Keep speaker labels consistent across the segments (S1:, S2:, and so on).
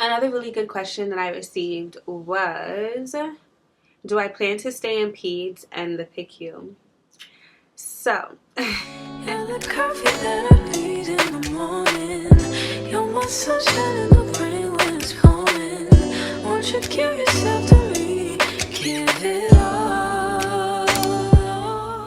S1: Another really good question that I received was, do I plan to stay in peds and the PICU? So,
S2: you're the coffee that I need in the morning. You're my sunshine in the brain when it's pouring. Won't you give yourself to me? Give it all.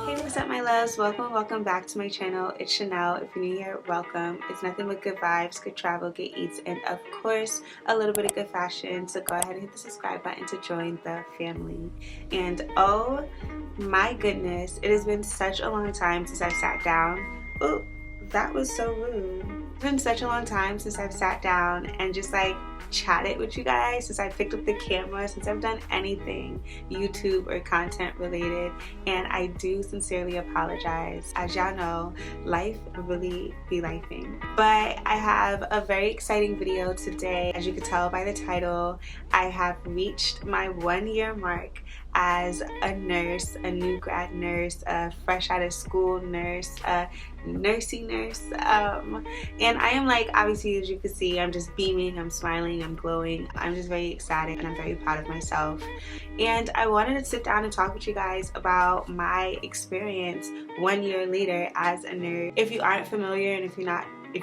S1: hey, what's up, my loves? Welcome back to my channel. It's Chanel. If you're new here, welcome. It's nothing but good vibes, good travel, good eats, and of course, a little bit of good fashion. So go ahead and hit the subscribe button to join the family. And oh my goodness, it has been such a long time since I sat down. Oh, that was so rude. It's been such a long time since I've sat down and just like chatted with you guys, since I picked up the camera, since I've done anything YouTube or content related, and I do sincerely apologize. As y'all know, life really be lifing. But I have a very exciting video today. As you can tell by the title, I have reached my 1-year mark as a nurse, a new grad nurse, a fresh out of school nurse, a nursing nurse, and I am like, obviously, as you can see, I'm just beaming, I'm smiling, I'm glowing. I'm just very excited and I'm very proud of myself. And I wanted to sit down and talk with you guys about my experience 1 year later as a nurse. If you aren't familiar, and if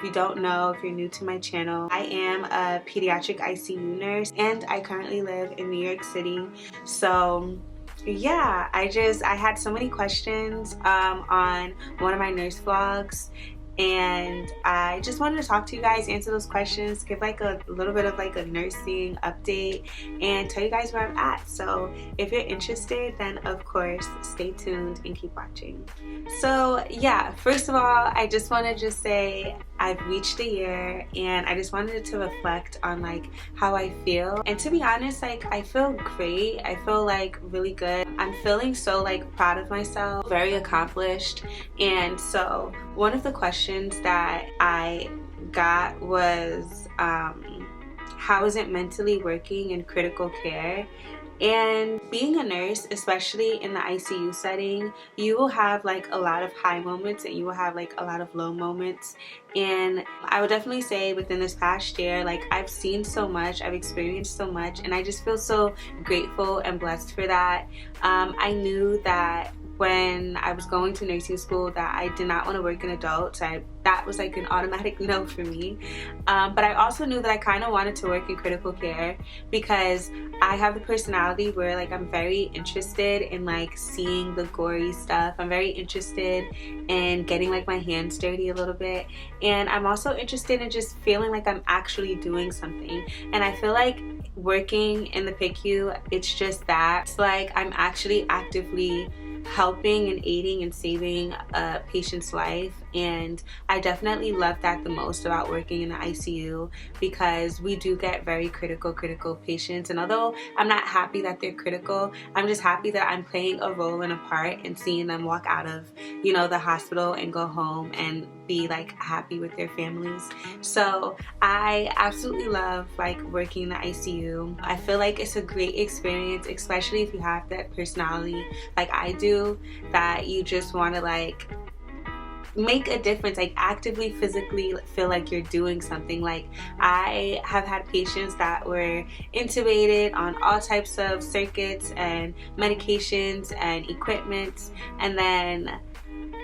S1: you don't know, if you're new to my channel, I am a pediatric ICU nurse and I currently live in New York City. So yeah, I had so many questions on one of my nurse vlogs, and I just wanted to talk to you guys, answer those questions, give like a little bit of like a nursing update, and tell you guys where I'm at. So if you're interested, then of course stay tuned and keep watching. So yeah, first of all, I just want to say I've reached a year, and I just wanted to reflect on like how I feel. And to be honest, like I feel great. I feel like really good. I'm feeling so like proud of myself, very accomplished. And so one of the questions that I got was, how is it mentally working in critical care? And being a nurse, especially in the ICU setting, you will have like a lot of high moments and you will have like a lot of low moments. And I would definitely say within this past year, like I've seen so much, I've experienced so much, and I just feel so grateful and blessed for that. I knew that when I was going to nursing school that I did not want to work in adults. That was like an automatic no for me. But I also knew that I kind of wanted to work in critical care because I have the personality where like I'm very interested in like seeing the gory stuff. I'm very interested in getting like my hands dirty a little bit, and I'm also interested in just feeling like I'm actually doing something. And I feel like working in the PICU, it's just that. It's like I'm actually actively helping and aiding and saving a patient's life, and I definitely love that the most about working in the ICU, because we do get very critical patients. And although I'm not happy that they're critical, I'm just happy that I'm playing a role and a part in seeing them walk out of, you know, the hospital and go home and be like happy with their families. So I absolutely love like working in the ICU. I feel like it's a great experience, especially if you have that personality like I do, that you just want to like make a difference, like actively physically feel like you're doing something. Like I have had patients that were intubated on all types of circuits and medications and equipment, and then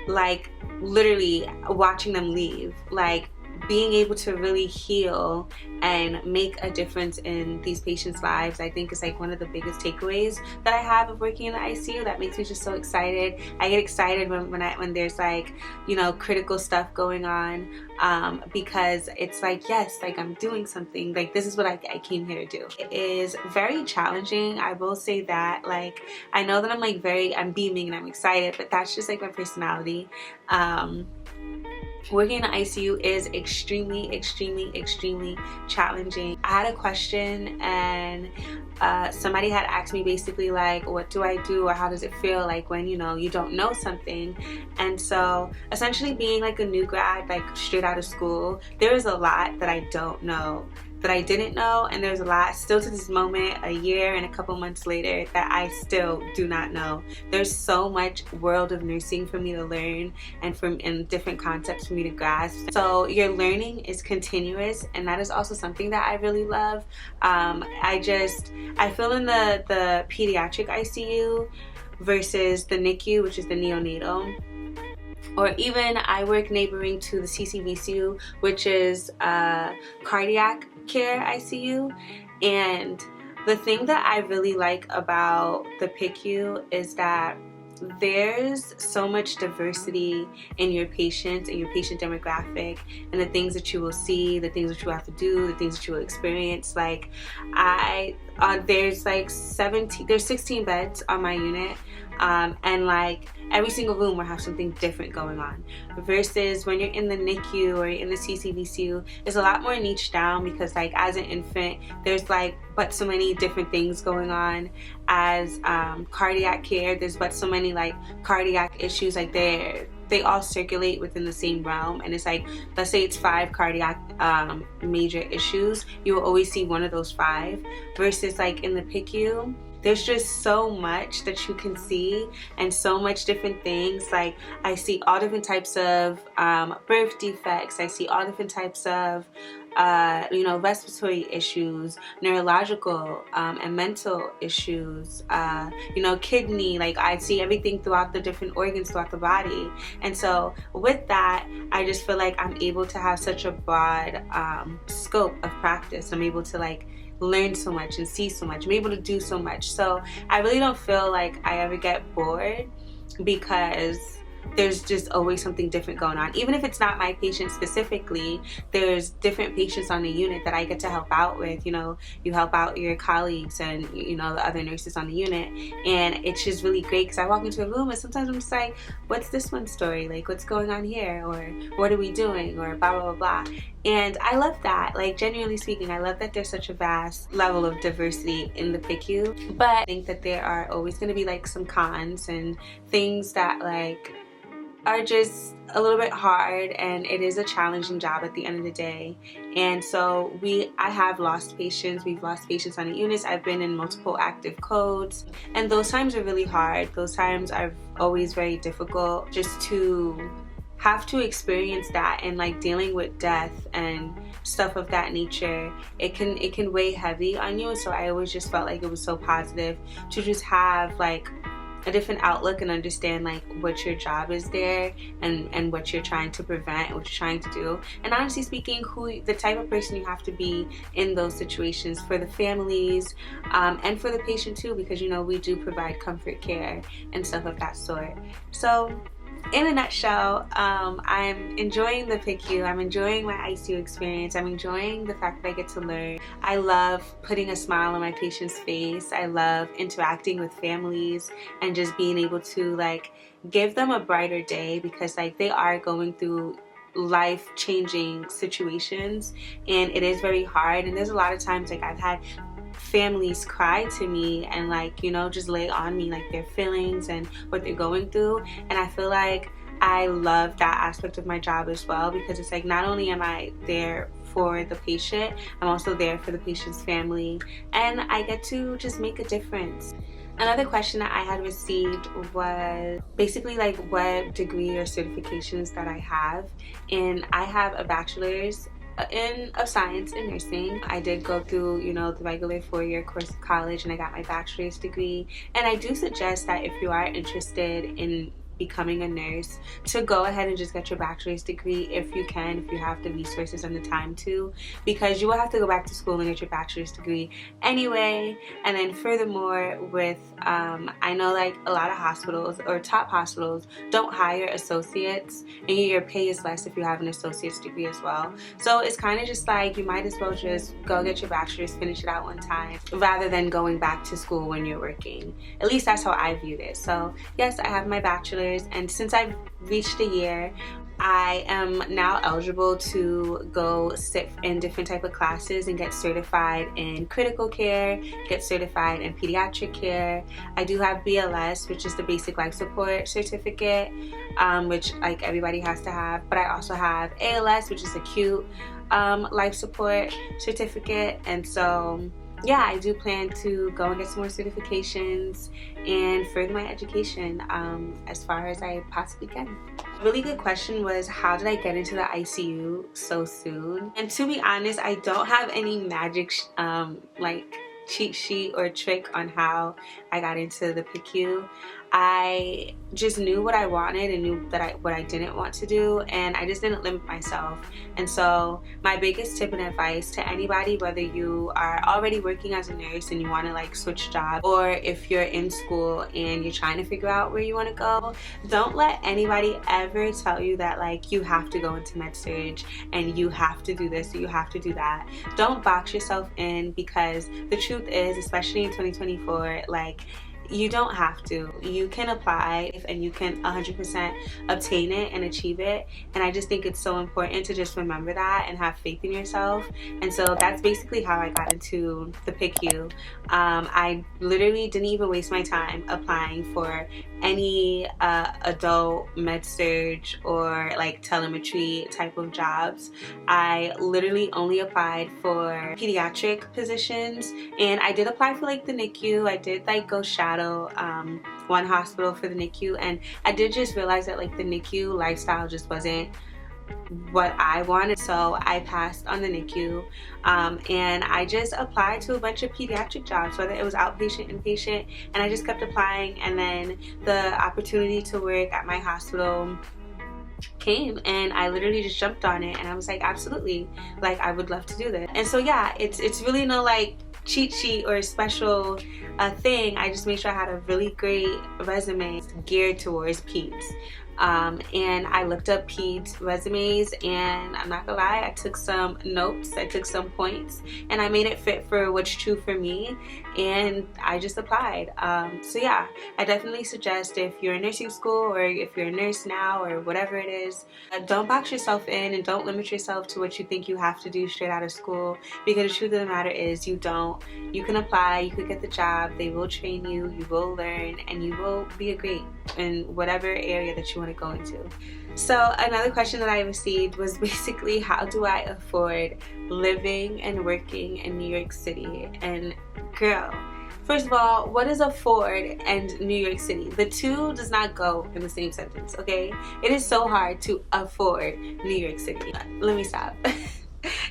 S1: like literally watching them leave, like being able to really heal and make a difference in these patients' lives, I think is like one of the biggest takeaways that I have of working in the ICU. That makes me just so excited. I get excited when there's like, you know, critical stuff going on, because it's like, yes, like I'm doing something, like this is what I came here to do. It is very challenging, I will say that. Like I know that I'm beaming and I'm excited, but that's just like my personality. Working in the ICU is extremely challenging. I had a question, and somebody had asked me basically like, what do I do, or how does it feel like when, you know, you don't know something? And so essentially being like a new grad, like straight out of school, there is a lot that I don't know. that I didn't know, and there's a lot still to this moment, a year and a couple months later, that I still do not know. There's so much world of nursing for me to learn and different concepts for me to grasp. So your learning is continuous, and that is also something that I really love. I feel in the pediatric ICU versus the NICU, which is the neonatal, or even I work neighboring to the CCVCU, which is cardiac care ICU. And the thing that I really like about the PICU is that there's so much diversity in your patients and your patient demographic, and the things that you will see, the things that you have to do, the things that you will experience. Like there's like 16 beds on my unit, and like every single room will have something different going on, versus when you're in the NICU or in the CCVCU, it's a lot more niche down, because like as an infant there's like but so many different things going on. As cardiac care, there's but so many like cardiac issues, like they all circulate within the same realm, and it's like, let's say it's 5 cardiac major issues, you will always see one of those 5, versus like in the PICU there's just so much that you can see, and so much different things. Like I see all different types of birth defects, I see all different types of respiratory issues, neurological and mental issues, kidney, like I see everything throughout the different organs throughout the body. And so with that, I just feel like I'm able to have such a broad scope of practice. I'm able to like learn so much and see so much. I'm able to do so much. So I really don't feel like I ever get bored, because there's just always something different going on. Even if it's not my patient specifically, there's different patients on the unit that I get to help out with. You help out your colleagues and the other nurses on the unit, and it's just really great, because I walk into a room and sometimes I'm just like, what's this one's story, like what's going on here, or what are we doing, or blah blah blah blah. And I love that. Like, genuinely speaking, I love that there's such a vast level of diversity in the PICU. But I think that there are always going to be like some cons and things that like are just a little bit hard, and it is a challenging job at the end of the day. And so I have lost patients, we've lost patients on the units, I've been in multiple active codes, and those times are really hard. Those times are always very difficult, just to have to experience that, and like dealing with death and stuff of that nature. It can weigh heavy on you. So I always just felt like it was so positive to just have like a different outlook and understand like what your job is there, and what you're trying to prevent, what you're trying to do, and honestly speaking, the type of person you have to be in those situations for the families, and for the patient too, because we do provide comfort care and stuff of that sort. So in a nutshell, I'm enjoying the PICU, I'm enjoying my ICU experience, I'm enjoying the fact that I get to learn. I love putting a smile on my patient's face. I love interacting with families and just being able to like give them a brighter day, because like they are going through life-changing situations, and it is very hard. And there's a lot of times like I've had families cry to me and like just lay on me like their feelings and what they're going through. And I feel like I love that aspect of my job as well, because it's like not only am I there for the patient, I'm also there for the patient's family, and I get to just make a difference. Another question that I had received was basically like what degree or certifications that I have, and I have a bachelor's of science in nursing. I did go through the regular 4-year course of college, and I got my bachelor's degree. And I do suggest that if you are interested in becoming a nurse, to go ahead and just get your bachelor's degree if you can, if you have the resources and the time to, because you will have to go back to school and get your bachelor's degree anyway. And then furthermore, with I know like a lot of hospitals or top hospitals don't hire associates, and your pay is less if you have an associate's degree as well. So it's kind of just like you might as well just go get your bachelor's, finish it out one time, rather than going back to school when you're working. At least that's how I viewed it. So yes, I have my bachelor's, and since I've reached a year, I am now eligible to go sit in different type of classes and get certified in critical care, get certified in pediatric care. I do have BLS, which is the basic life support certificate, which like everybody has to have, but I also have ALS, which is acute life support certificate, and so yeah, I do plan to go and get some more certifications and further my education as far as I possibly can. A really good question was, how did I get into the ICU so soon? And to be honest, I don't have any magic like cheat sheet or trick on how I got into the PICU. I just knew what I wanted and knew that what I didn't want to do, and I just didn't limit myself. And so my biggest tip and advice to anybody, whether you are already working as a nurse and you want to like switch jobs, or if you're in school and you're trying to figure out where you want to go, don't let anybody ever tell you that like you have to go into med surg and you have to do this or you have to do that. Don't box yourself in, because the truth is, especially in 2024, like, you don't have to. You can apply and you can 100% obtain it and achieve it. And I just think it's so important to just remember that and have faith in yourself. And so that's basically how I got into the PICU. I literally didn't even waste my time applying for any adult med surg or like telemetry type of jobs. I literally only applied for pediatric positions, and I did apply for like the NICU. I did like go shadow one hospital for the NICU, and I did just realize that like the NICU lifestyle just wasn't what I wanted, so I passed on the NICU, and I just applied to a bunch of pediatric jobs, whether it was outpatient, inpatient, and I just kept applying. And then the opportunity to work at my hospital came, and I literally just jumped on it, and I was like, absolutely, like I would love to do this. And so yeah, it's really no like cheat sheet or special thing. I just made sure I had a really great resume geared towards peds. And I looked up peds resumes, and I'm not gonna lie, I took some notes, I took some points, and I made it fit for what's true for me, and I just applied. So yeah, I definitely suggest, if you're in nursing school or if you're a nurse now or whatever it is, don't box yourself in and don't limit yourself to what you think you have to do straight out of school, because the truth of the matter is you don't. You can apply, you could get the job, they will train you, you will learn, and you will be a great in whatever area that you want to go into. So another question that I received was basically, how do I afford living and working in New York City? And girl, first of all, what is afford and New York City? The two does not go in the same sentence, okay? It is so hard to afford New York City. Let me stop.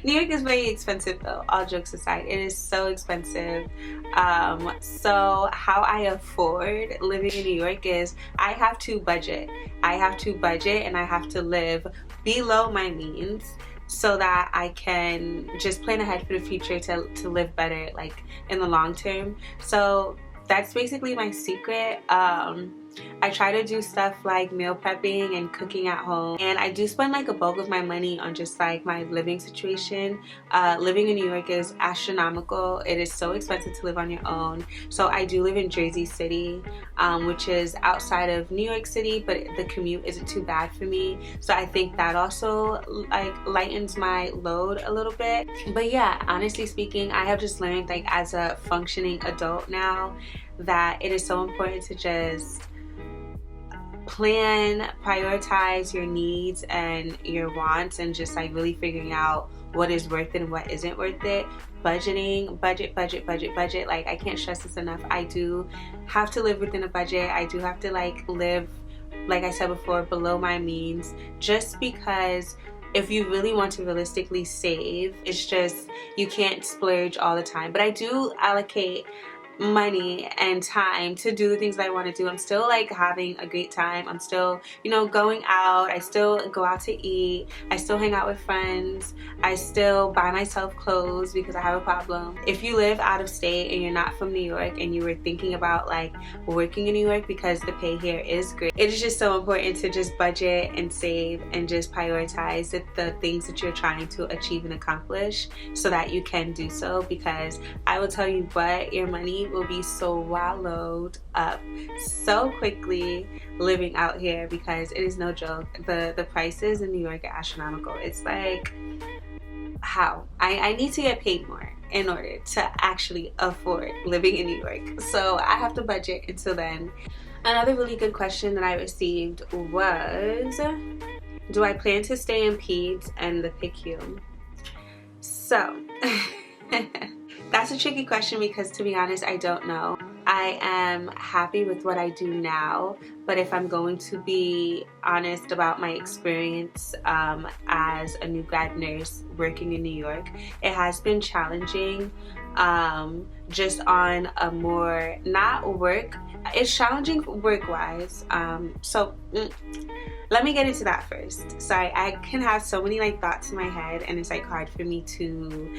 S1: New York is very expensive though, all jokes aside. It is so expensive. So how I afford living in New York is I have to budget. I have to budget and I have to live below my means so that I can just plan ahead for the future to live better, like in the long term. So that's basically my secret. I try to do stuff like meal prepping and cooking at home, and I do spend like a bulk of my money on just like my living situation. Living in New York is astronomical. It is so expensive to live on your own. So I do live in Jersey City, which is outside of New York City, but the commute isn't too bad for me. So I think that also like lightens my load a little bit. But yeah, honestly speaking, I have just learned, like as a functioning adult now, that it is so important to just plan, prioritize your needs and your wants, and just like really figuring out what is worth it and what isn't worth it. Budgeting, budget. Like, I can't stress this enough. I do have to live within a budget. I do have to like live, like I said before, below my means, just because if you really want to realistically save, it's just, you can't splurge all the time. But I do allocate money and time to do the things that I want to do. I'm still like having a great time. I'm still, you know, going out. I still go out to eat. I still hang out with friends. I still buy myself clothes because I have a problem. If you live out of state and you're not from New York and you were thinking about like working in New York, because the pay here is great, it is just so important to just budget and save and just prioritize the things that you're trying to achieve and accomplish so that you can do so. Because I will tell you what, your money will be swallowed up so quickly living out here, because it is no joke. The prices in New York are astronomical. It's like, how? I need to get paid more in order to actually afford living in New York. So I have to budget until then. Another really good question that I received was, do I plan to stay in peds and the PICU? So that's a tricky question because, to be honest, I don't know. I am happy with what I do now, but if I'm going to be honest about my experience as a new grad nurse working in New York, it has been challenging, just on a more, not work, it's challenging work-wise. Let me get into that first. Sorry, I can have so many like thoughts in my head and it's like hard for me to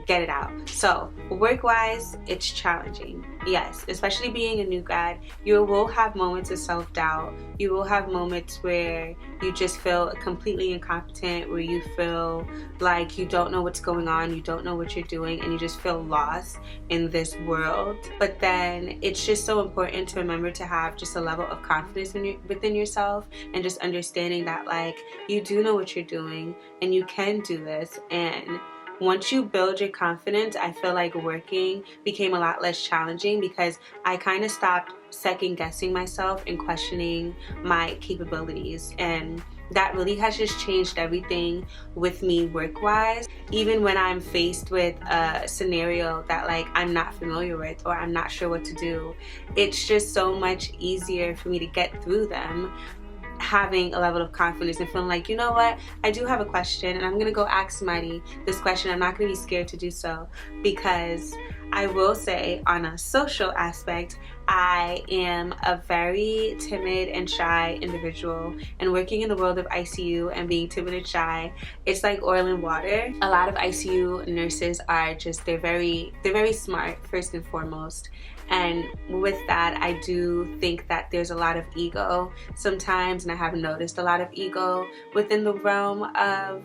S1: get it out. So work-wise, it's challenging. Yes, especially being a new grad, you will have moments of self-doubt. You will have moments where you just feel completely incompetent, where you feel like you don't know what's going on, you don't know what you're doing, and you just feel lost in this world. But then it's just so important to remember to have just a level of confidence within yourself, and just understanding that like you do know what you're doing and you can do this. And once you build your confidence, I feel like working became a lot less challenging because I kind of stopped second guessing myself and questioning my capabilities. And that really has just changed everything with me work-wise. Even when I'm faced with a scenario that like I'm not familiar with or I'm not sure what to do, it's just so much easier for me to get through them, having a level of confidence and feeling like, you know what, I do have a question and I'm gonna go ask somebody this question. I'm not gonna be scared to do so, because I will say on a social aspect, I am a very timid and shy individual, and working in the world of ICU and being timid and shy, it's like oil and water. A lot of ICU nurses are just, they're very smart first and foremost. And with that, I do think that there's a lot of ego sometimes, and I have noticed a lot of ego within the realm of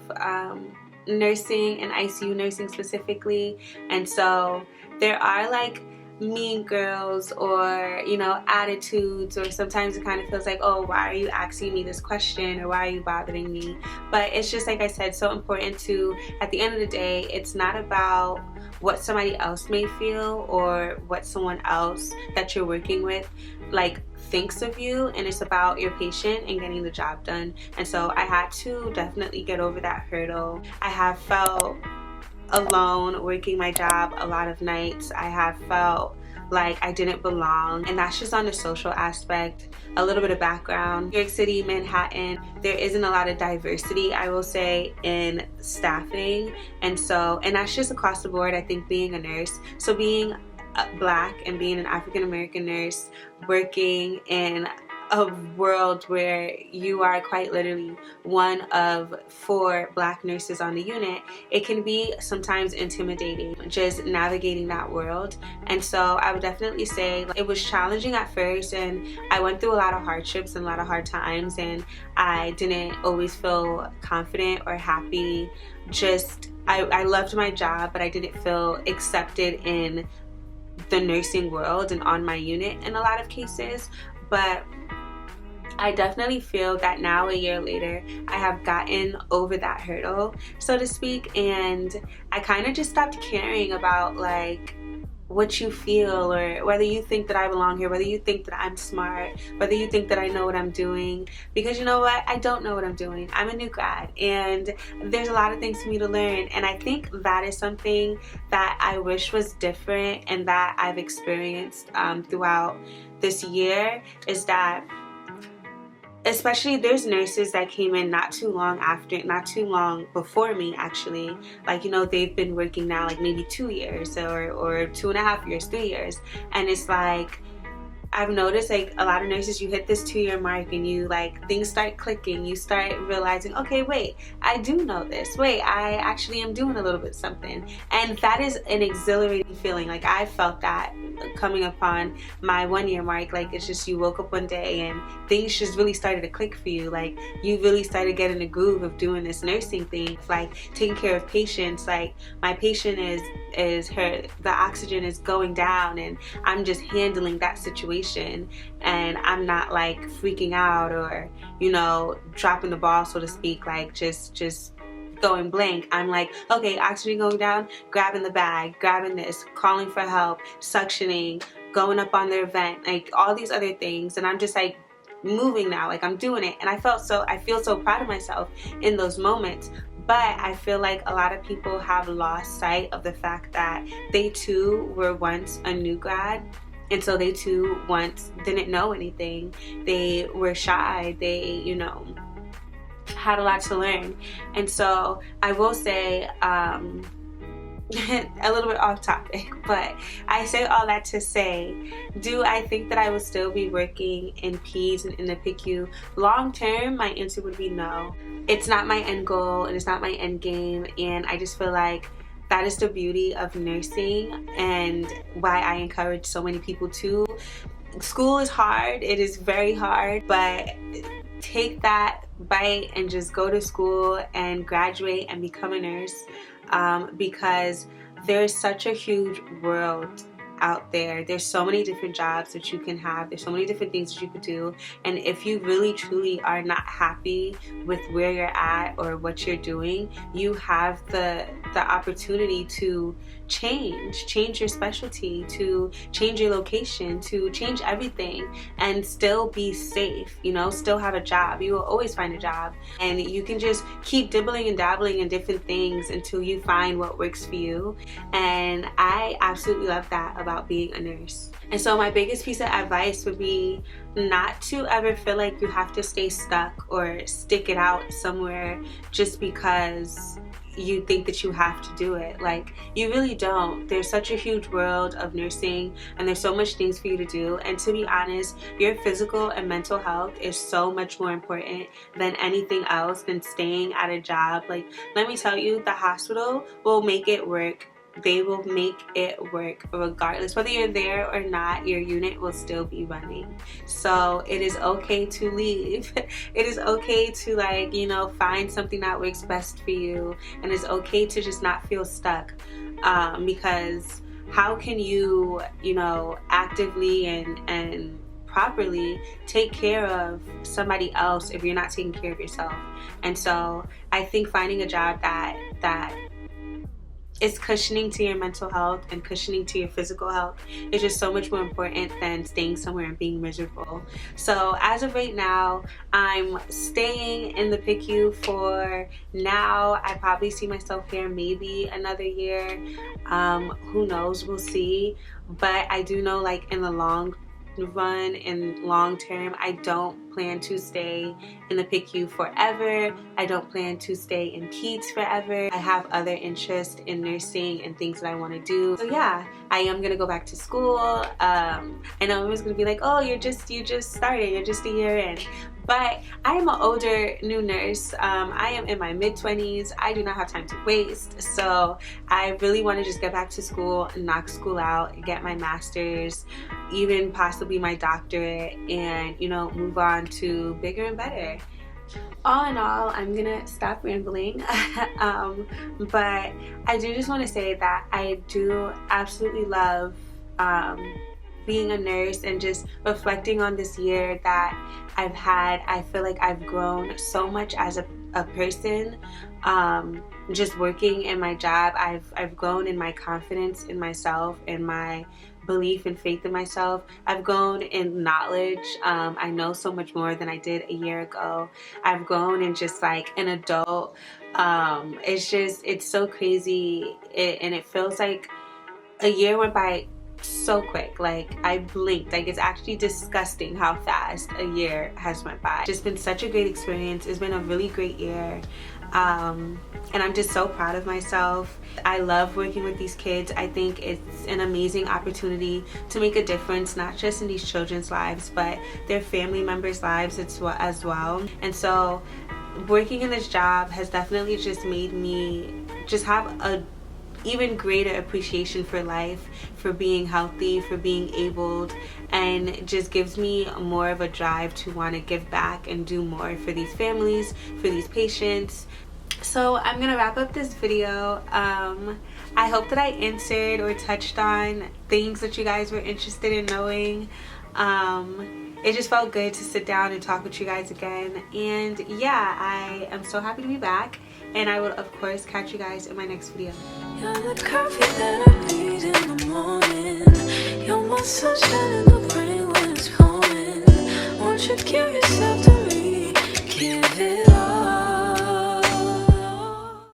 S1: nursing and ICU nursing specifically. And so there are like mean girls or, you know, attitudes, or sometimes it kind of feels like, oh, why are you asking me this question, or why are you bothering me? But it's just, like I said, so important to, at the end of the day, it's not about what somebody else may feel or what someone else that you're working with like thinks of you, and it's about your patient and getting the job done. And so I had to definitely get over that hurdle. I have felt alone working my job a lot of nights. I have felt like I didn't belong, and that's just on the social aspect. A little bit of background: New York City, Manhattan, there isn't a lot of diversity, I will say, in staffing, and that's just across the board. I think being a nurse, so being Black and being an African American nurse working in a world where you are quite literally one of 4 Black nurses on the unit, it can be sometimes intimidating just navigating that world. And so I would definitely say it was challenging at first, and I went through a lot of hardships and a lot of hard times, and I didn't always feel confident or happy. Just I loved my job, but I didn't feel accepted in the nursing world and on my unit in a lot of cases. But I definitely feel that now, a year later, I have gotten over that hurdle, so to speak, and I kind of just stopped caring about like what you feel, or whether you think that I belong here, whether you think that I'm smart, whether you think that I know what I'm doing, because you know what, I don't know what I'm doing. I'm a new grad and there's a lot of things for me to learn, and I think that is something that I wish was different and that I've experienced throughout this year, is that especially there's nurses that came in not too long before me, actually, like, you know, they've been working now like maybe 2 years or 2.5 years, 3 years, and it's like I've noticed like a lot of nurses, you hit this 2-year mark and you like things start clicking, you start realizing, okay, wait, I do know this, wait, I actually am doing a little bit something, and that is an exhilarating feeling. Like I felt that coming upon my 1-year mark. Like it's just, you woke up one day and things just really started to click for you. Like you really started getting the groove of doing this nursing thing, like taking care of patients. Like my patient the oxygen is going down and I'm just handling that situation, and I'm not like freaking out or, you know, dropping the ball, so to speak, like just going blank. I'm like, okay, oxygen going down, grabbing the bag, grabbing this, calling for help, suctioning, going up on their vent, like all these other things, and I'm just like moving now, like I'm doing it, and I feel so proud of myself in those moments. But I feel like a lot of people have lost sight of the fact that they too were once a new grad, and so they too once didn't know anything. They were shy, they, you know, had a lot to learn. And so I will say, a little bit off topic, but I say all that to say, do I think that I will still be working in peds and in the PICU long term? My answer would be no. It's not my end goal and it's not my end game, and I just feel like that is the beauty of nursing and why I encourage so many people to. School is hard, it is very hard, but take that bite and just go to school and graduate and become a nurse, because there's such a huge world out there. There's so many different jobs that you can have. There's so many different things that you could do. And if you really truly are not happy with where you're at or what you're doing, you have the opportunity to change your specialty, to change your location, to change everything and still be safe, you know, still have a job. You will always find a job, and you can just keep dibbling and dabbling in different things until you find what works for you. And I absolutely love that about being a nurse. And so my biggest piece of advice would be not to ever feel like you have to stay stuck or stick it out somewhere just because you think that you have to do it. Like, you really don't. There's such a huge world of nursing, and there's so much things for you to do. And to be honest, your physical and mental health is so much more important than anything else, than staying at a job. Like, let me tell you, the hospital will make it work. They will make it work regardless. Whether you're there or not, your unit will still be running. So it is okay to leave. It is okay to, like, you know, find something that works best for you. And it's okay to just not feel stuck, because how can you, you know, actively and properly take care of somebody else if you're not taking care of yourself? And so I think finding a job that it's cushioning to your mental health and cushioning to your physical health is just so much more important than staying somewhere and being miserable. So as of right now, I'm staying in the PICU for now. I probably see myself here maybe another year. Who knows? We'll see. But I do know, like, in the long run and long term, I don't plan to stay in the PICU forever. I don't plan to stay in peds forever. I have other interests in nursing and things that I want to do. So yeah, I am gonna go back to school. I know everyone's gonna be like, oh, you just started, you're just a year in. But I am an older new nurse. I am in my mid-20s. I do not have time to waste. So I really want to just get back to school, knock school out, get my master's, even possibly my doctorate, and, you know, move on to bigger and better. All in all, I'm gonna stop rambling. But I do just want to say that I do absolutely love being a nurse and just reflecting on this year that I've had. I feel like I've grown so much as a person. Just working in my job, I've grown in my confidence in myself and my belief and faith in myself. I've grown in knowledge. I know so much more than I did a year ago. I've grown in just like an adult. It's so crazy, and it feels like a year went by so quick. Like, I blinked. Like, it's actually disgusting how fast a year has went by. Just been such a great experience. It's been a really great year, and I'm just so proud of myself. I love working with these kids. I think it's an amazing opportunity to make a difference, not just in these children's lives, but their family members' lives as well. And so working in this job has definitely just made me just have a even greater appreciation for life, for being healthy, for being abled, and it just gives me more of a drive to want to give back and do more for these families, for these patients. So I'm gonna wrap up this video. I hope that I answered or touched on things that you guys were interested in knowing. It just felt good to sit down and talk with you guys again, and yeah, I am so happy to be back, and I will of course catch you guys in my next video.
S2: You're the coffee that I need in the morning. You're my sunshine.